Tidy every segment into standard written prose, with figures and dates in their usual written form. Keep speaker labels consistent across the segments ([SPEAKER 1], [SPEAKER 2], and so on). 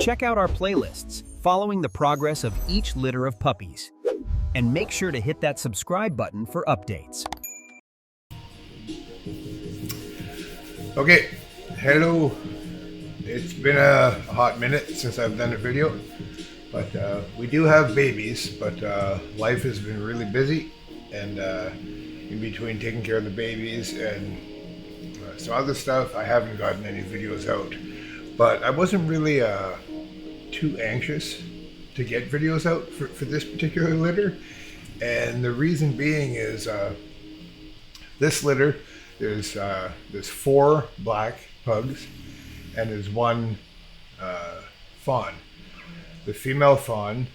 [SPEAKER 1] Check out our playlists following the progress of each litter of puppies. And make sure to hit that subscribe button for updates.
[SPEAKER 2] Okay, hello. It's been a hot minute since I've done a video, but we do have babies, but life has been really busy, and in between taking care of the babies and some other stuff, I haven't gotten any videos out. But I wasn't really too anxious to get videos out for this particular litter, and the reason being is this litter, there's 4 black pugs and there's 1 fawn. The female fawn,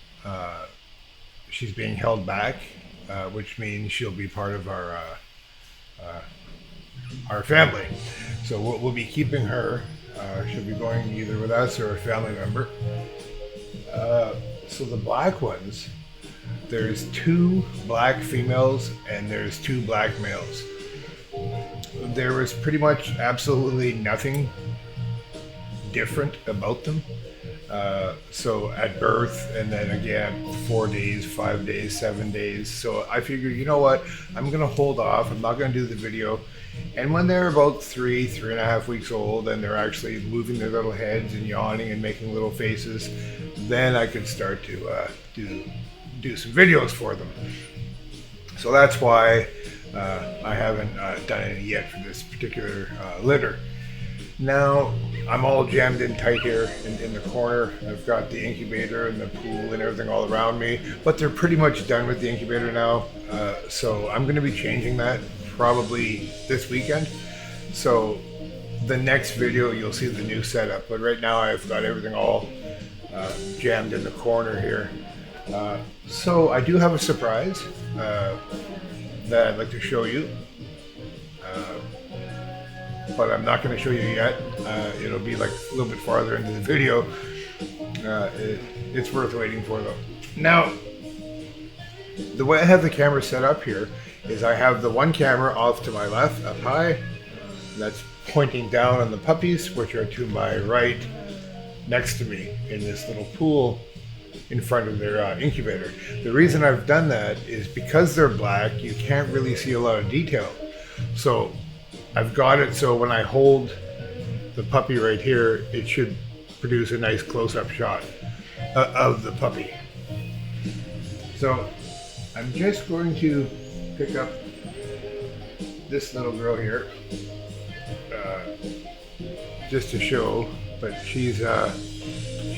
[SPEAKER 2] she's being held back, which means she'll be part of our family. So we'll be keeping her. She'll be going either with us or a family member. So the black ones, there's 2 black females and there's 2 black males. There was pretty much absolutely nothing different about them. So at birth, and then again 4 days, 5 days, 7 days. So I figured, you know what, I'm gonna hold off. I'm not gonna do the video. And when they're about 3.5 weeks old and they're actually moving their little heads and yawning and making little faces, then I could start to do some videos for them. So that's why I haven't done any yet for this particular litter. Now I'm all jammed in tight here in the corner. I've got the incubator and the pool and everything all around me, but they're pretty much done with the incubator now. So I'm going to be changing that probably this weekend. So the next video you'll see the new setup, but right now I've got everything all jammed in the corner here. So I do have a surprise that I'd like to show you, but I'm not going to show you yet. It'll be like a little bit farther into the video. It's worth waiting for though. Now, the way I have the camera set up here is I have the one camera off to my left, up high, that's pointing down on the puppies, which are to my right, next to me in this little pool in front of their incubator. The reason I've done that is because they're black, you can't really see a lot of detail. So I've got it so when I hold the puppy right here, it should produce a nice close-up shot of the puppy. So I'm just going to pick up this little girl here, just to show, but she's going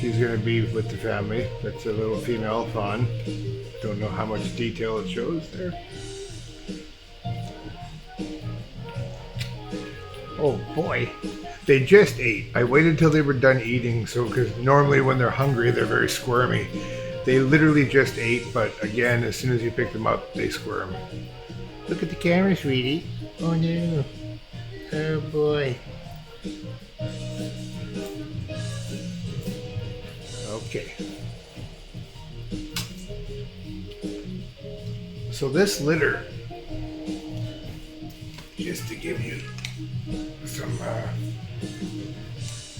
[SPEAKER 2] to be with the family. That's a little female fawn. Don't know how much detail it shows there. Oh boy, they just ate. I waited till they were done eating, so because normally when they're hungry they're very squirmy. They literally just ate, but again, as soon as you pick them up, they squirm. Look at the camera, sweetie. Oh no. Oh boy. Okay. So this litter, just to give you some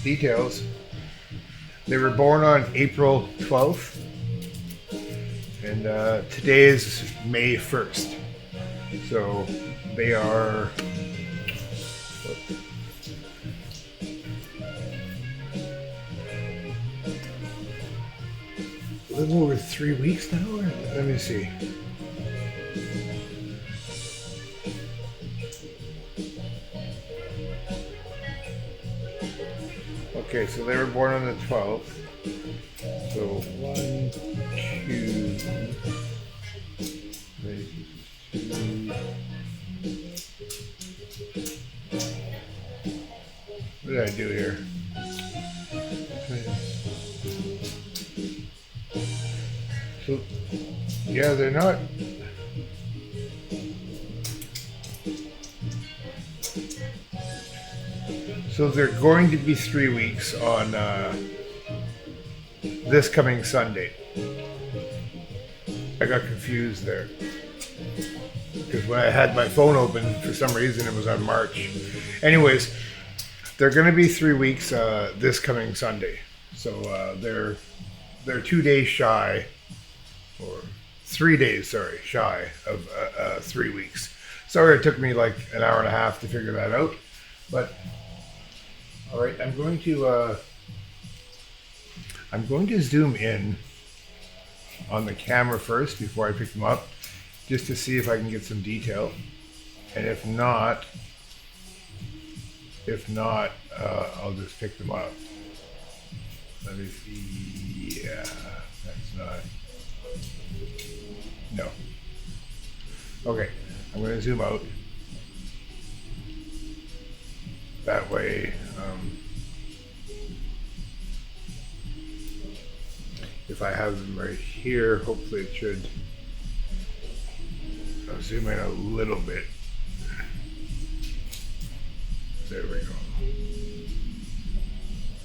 [SPEAKER 2] details, they were born on April 12th, and today is May 1st. So they are a little over 3 weeks now. Let me see. Okay, so they were born on the 12th. So 1, 2, 2. What did I do here? So, yeah, they're not. So they're going to be 3 weeks on this coming Sunday. I got confused there because when I had my phone open, for some reason it was on March. Anyways, they're going to be 3 weeks this coming Sunday. So they're 2 days shy, or 3 days, sorry, shy of 3 weeks. Sorry, it took me like an hour and a half to figure that out. But all right, I'm going to zoom in on the camera first before I pick them up, just to see if I can get some detail. And if not, I'll just pick them up. Let me see. Yeah, that's not. No. Okay, I'm going to zoom out. That way, if I have them right here, hopefully it should. I'll zoom in a little bit. There we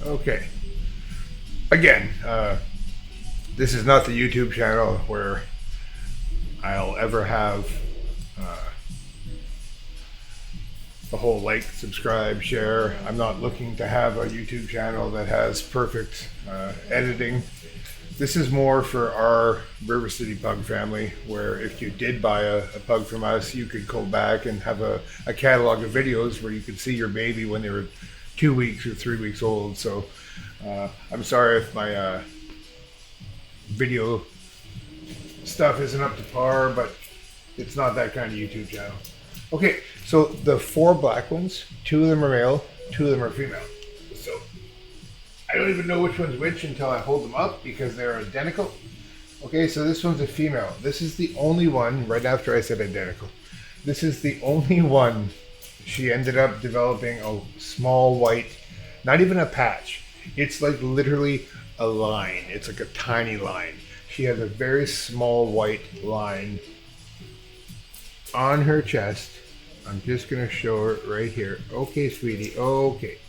[SPEAKER 2] go. Okay. Again, this is not the YouTube channel where I'll ever have the whole like, subscribe, share. I'm not looking to have a YouTube channel that has perfect editing. This is more for our River City Pug family, where if you did buy a pug from us, you could go back and have a catalog of videos where you could see your baby when they were 2 weeks or 3 weeks old. So I'm sorry if my video stuff isn't up to par, but it's not that kind of YouTube channel. Okay, so the 4 black ones, 2 of them are male, 2 of them are female. So I don't even know which one's which until I hold them up because they're identical. Okay, so this one's a female. This is the only one, right after I said identical, this is the only one. She ended up developing a small white, not even a patch. It's like literally a line. It's like a tiny line. She has a very small white line on her chest. I'm just gonna show her right here. Okay, sweetie, okay.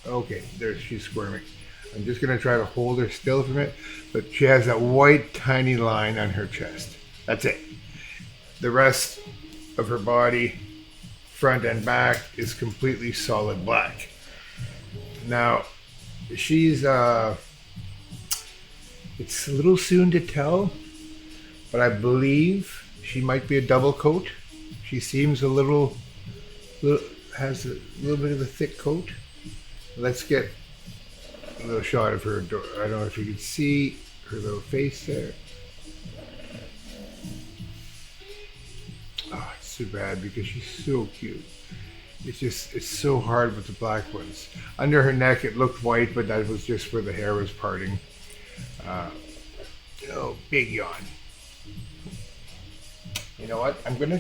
[SPEAKER 2] Okay, there, she's squirming. I'm just gonna try to hold her still for a minute, but she has that white tiny line on her chest. That's it. The rest of her body, front and back, is completely solid black. Now, she's, it's a little soon to tell, but I believe she might be a double coat. She seems has a little bit of a thick coat. Let's get a little shot of her. I don't know if you can see her little face there. Oh, it's so bad because she's so cute. It's so hard with the black ones. Under her neck it looked white, but that was just where the hair was parting. Oh, big yawn. You know what? I'm gonna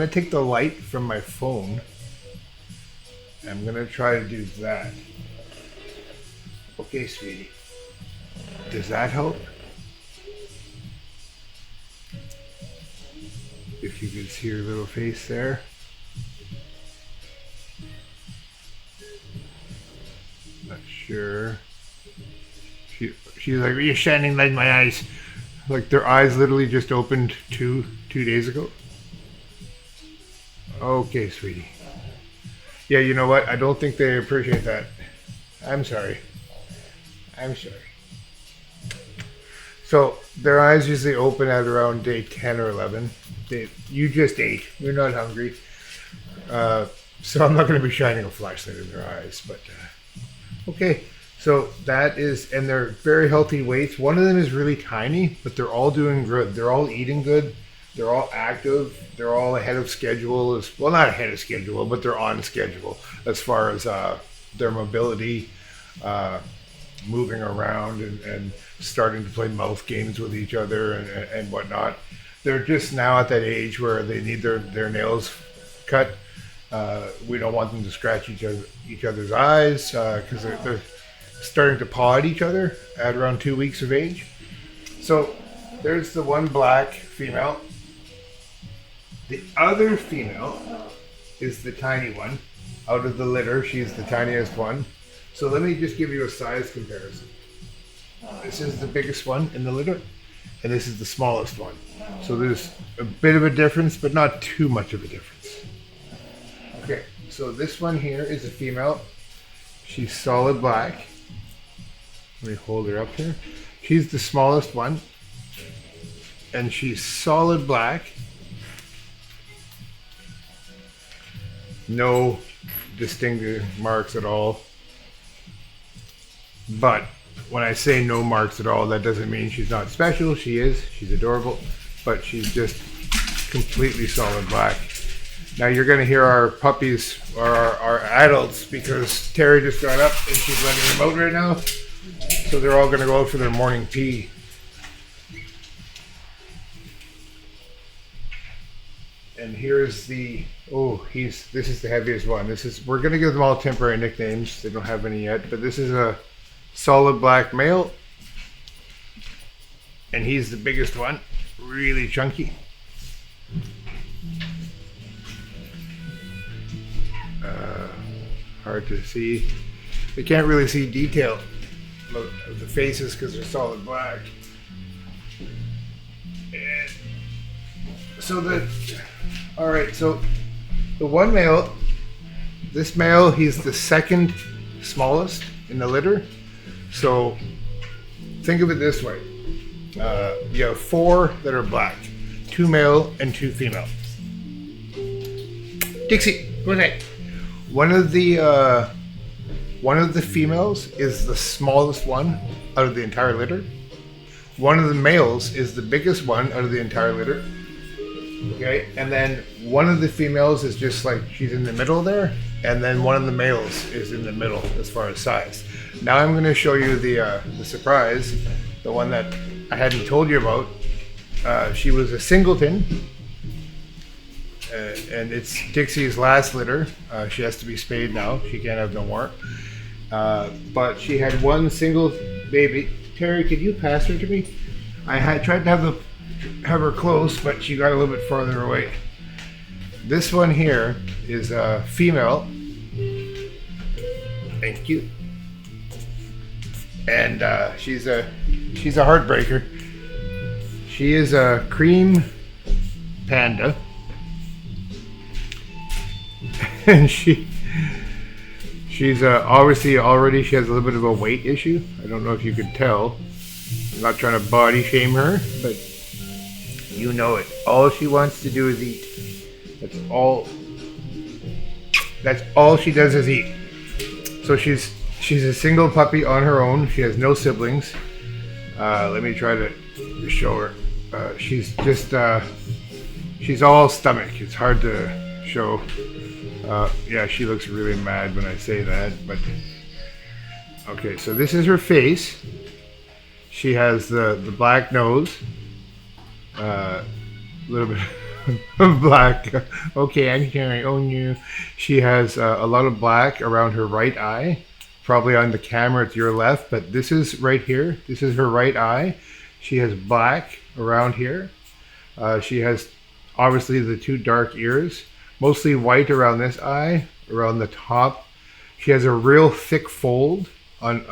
[SPEAKER 2] take the light from my phone. I'm gonna try to do that. Okay, sweetie. Does that help? If you can see her little face there. Not sure. She's like, are you shining light in my eyes? Like their eyes literally just opened two days ago. Okay, sweetie. Yeah, you know what? I don't think they appreciate that. I'm sorry. I'm sorry. So their eyes usually open at around day 10 or 11. You just ate. You're not hungry. So I'm not going to be shining a flashlight in their eyes. But okay. So that is, and they're very healthy weights. One of them is really tiny, but they're all doing good. They're all eating good. They're all active. They're all ahead of schedule. Well, not ahead of schedule, but they're on schedule as far as their mobility, moving around and starting to play mouth games with each other and whatnot. They're just now at that age where they need their nails cut. We don't want them to scratch each other's eyes because they're starting to paw at each other at around 2 weeks of age. So there's the one black female. The other female is the tiny one. Out of the litter, she's the tiniest one. So let me just give you a size comparison. This is the biggest one in the litter, and this is the smallest one. So there's a bit of a difference, but not too much of a difference. Okay, so this one here is a female. She's solid black. Let me hold her up here. She's the smallest one, and she's solid black. No distinctive marks at all. But when I say no marks at all, that doesn't mean she's not special. She is. She's adorable. But she's just completely solid black. Now you're going to hear our puppies, or our adults, because Terry just got up and she's letting them out right now. So they're all going to go out for their morning pee. And here's the, this is the heaviest one. We're going to give them all temporary nicknames. They don't have any yet, but this is a solid black male. And he's the biggest one, really chunky. Hard to see. You can't really see detail of the faces because they're solid black. And so so the one male, this male, he's the second smallest in the litter. So think of it this way. You have 4 that are black, 2 male and 2 female. Dixie, go ahead. One of the females is the smallest one out of the entire litter. One of the males is the biggest one out of the entire litter. Okay, and then one of the females is just like, she's in the middle there, and then one of the males is in the middle as far as size. Now I'm going to show you the surprise, the one that I hadn't told you about. She was a singleton. And it's Dixie's last litter. She has to be spayed now. She can't have no more. But she had one single baby. Terry, could you pass her to me? I had tried to have her close, but she got a little bit farther away. This one here is a female. Thank you. And she's a heartbreaker. She is a cream panda. And she's obviously already, she has a little bit of a weight issue. I don't know if you could tell. I'm not trying to body shame her, but you know it. All she wants to do is eat. That's all she does is eat. So she's a single puppy on her own. She has no siblings. Let me try to show her. She's just, she's all stomach. It's hard to show. Yeah, she looks really mad when I say that, but okay, so this is her face. She has the black nose, a little bit of black. Okay, I'm sorry. Oh no. She has a lot of black around her right eye. Probably on the camera it's your left, but this is right here. This is her right eye. She has black around here. She has obviously the 2 dark ears. Mostly white around this eye, around the top. She has a real thick fold on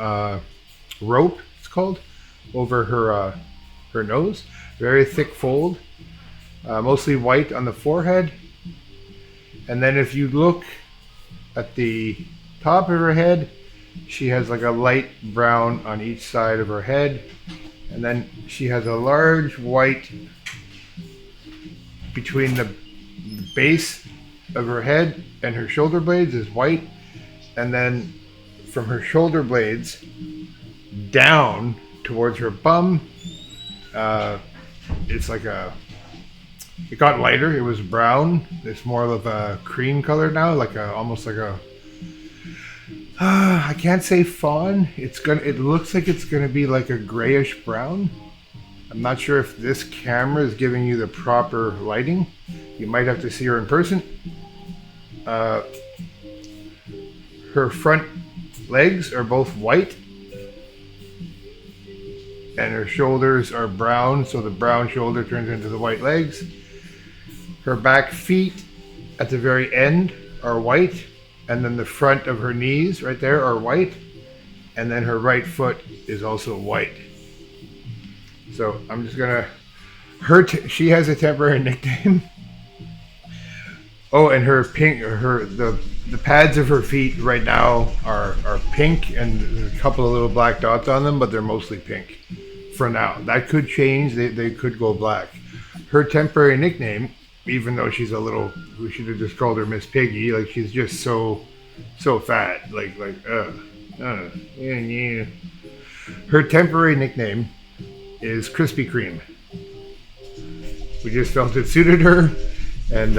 [SPEAKER 2] rope, it's called, over her nose. Very thick fold. Mostly white on the forehead. And then if you look at the top of her head, she has like a light brown on each side of her head. And then she has a large white between the base of her head and her shoulder blades is white, and then from her shoulder blades down towards her bum, it's like it got lighter. It was brown. It's more of a cream color now, like almost like a I can't say fawn. It looks like it's gonna be like a grayish brown. I'm not sure if this camera is giving you the proper lighting. You might have to see her in person. Her front legs are both white, and her shoulders are brown, so the brown shoulder turns into the white legs. Her back feet at the very end are white, and then the front of her knees right there are white, and then her right foot is also white. So I'm just gonna, she has a temporary nickname. Oh, and her pink, the The pads of her feet right now are pink, and there's a couple of little black dots on them, but they're mostly pink for now. That could change. They could go black. Her temporary nickname, even though she's a little, we should have just called her Miss Piggy. Like, she's just so fat. Yeah. Her temporary nickname is Krispy Kreme. We just felt it suited her, and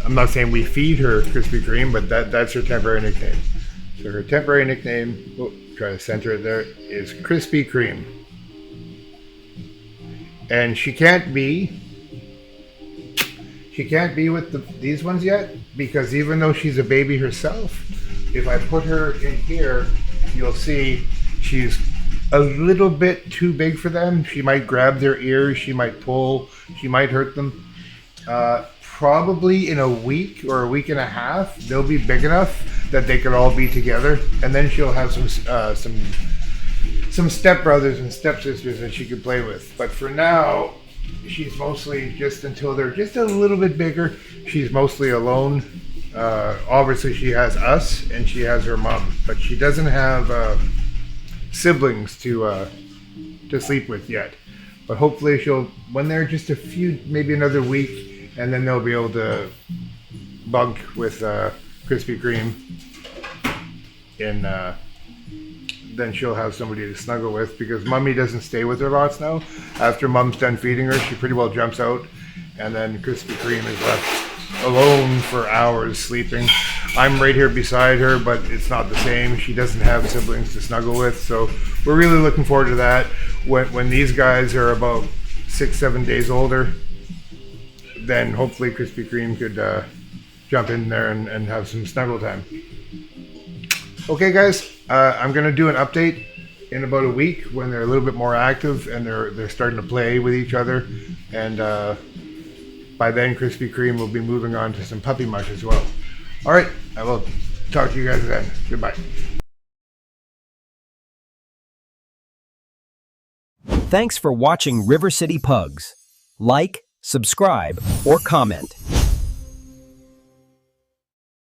[SPEAKER 2] I'm not saying we feed her Krispy Kreme, but that's her temporary nickname. So her temporary nickname, try to center it there, is Krispy Kreme. And she can't be with these ones yet, because even though she's a baby herself, if I put her in here, you'll see she's a little bit too big for them. She might grab their ears, she might pull, she might hurt them. Probably in a week or a week and a half, they'll be big enough that they could all be together, and then she'll have some stepbrothers and stepsisters that she could play with. But for now, she's mostly, just until they're just a little bit bigger, she's mostly alone. Obviously, she has us and she has her mom, but she doesn't have siblings to sleep with yet. But hopefully, when they're just a few, maybe another week, and then they'll be able to bunk with Krispy Kreme, and then she'll have somebody to snuggle with, because Mummy doesn't stay with her lots now. After Mom's done feeding her, she pretty well jumps out, and then Krispy Kreme is left alone for hours sleeping. I'm right here beside her, but it's not the same. She doesn't have siblings to snuggle with, so we're really looking forward to that. When these guys are about 6-7 days older, then hopefully Krispy Kreme could jump in there and have some snuggle time. Okay, guys, I'm gonna do an update in about a week when they're a little bit more active and they're starting to play with each other, and by then Krispy Kreme will be moving on to some puppy mush as well. All right, I will talk to you guys then. Goodbye.
[SPEAKER 1] Thanks for watching River City Pugs. Like, subscribe, or comment.